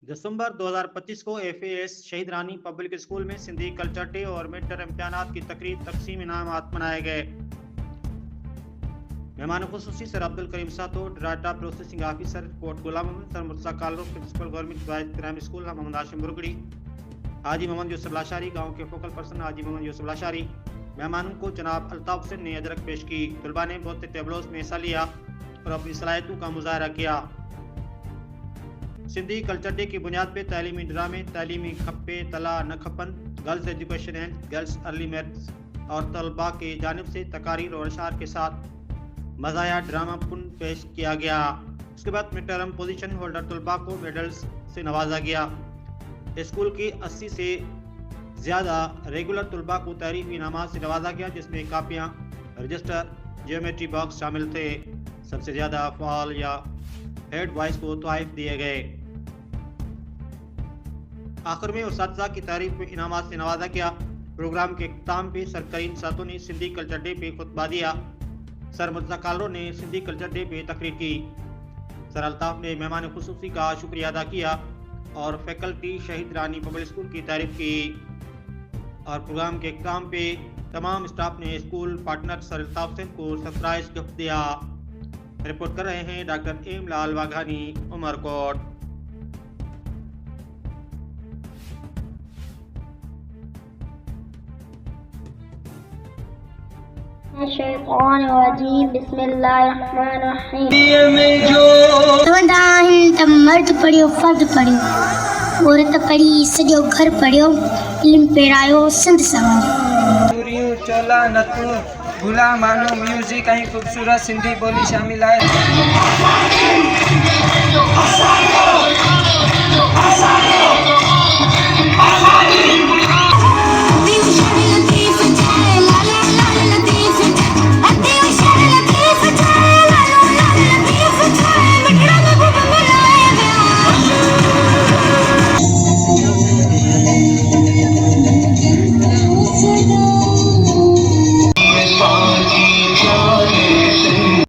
दिसंबर 2025 को एफएएस शहीद रानी public school में सिंधी कल्चर डे और मिड टर्म इम्तिहानात की तकरीब तकसीम इनामात मनाए गए। मेहमान खुसूसी sir Abdul Karim Sato, data processing officer Kot Ghulam Mohammad, sir Murtaza Kalro, principal government boys primary school Mohammad Hashim Burgadi, Haji Mohammad Yusuf Lashari, गाँव के फोकल पर्सन हाजी मोहम्मद यूसुफ लाशारी। मेहमानों को जनाब अल्ताफ हुसैन ने अदरक पेश की। तलबा ने बहुत टेबलों में हिस्सा लिया और अपनी सलाहियतों का मुजाहरा किया। सिंधी कल्चर डे की बुनियाद पर तालीमी ड्रामे, तालीमी खप्पे तला न खपन, girls education and girls early marriage और तलबा के जानिब से तकारीर और अशार के साथ मज़ाया ड्रामा पुन पेश किया गया। उसके बाद मिड टर्म पोजीशन होल्डर तलबा को मेडल्स से नवाजा गया। स्कूल की 80 से ज़्यादा रेगुलर तलबा को तारीफ़ी इनामात से नवाजा गया, जिसमें कापियाँ, रजिस्टर, जियोमेट्री बॉक्स शामिल थे। सबसे ज़्यादा फ़ाल या हेड बॉयज़ को तोहफ़े दिए गए। आखिर में उस्ताद की तारीफ में इनामात से नवाजा गया। प्रोग्राम के इख्तिताम पे सर करीम सातो ने सिंधी कल्चर डे पे खुतबा दिया। सर मुर्तजा कालरो ने सिंधी कल्चर डे पे तकरीर की। सर अल्ताफ ने मेहमान खुसूसी का शुक्रिया अदा किया और फैकल्टी शहीद रानी पब्लिक स्कूल की तारीफ की। और प्रोग्राम के इख्तिताम पे तमाम स्टाफ ने school partner sir Altaf Hussain को सरप्राइज गिफ्ट दिया। रिपोर्ट कर रहे हैं डॉक्टर एम लाल वाघानी, उमरकोट। मर्द पढ़ियो, फर्द पढ़ियो, औरत पढ़ी, सॼो घर पढ़ियो, इल्म पेरायो, सिंध सवारियो। चोला नतू भुला मानो म्यूजिक ऐं ख़ूबसूरत सिंधी ॿोली शामिल आहे।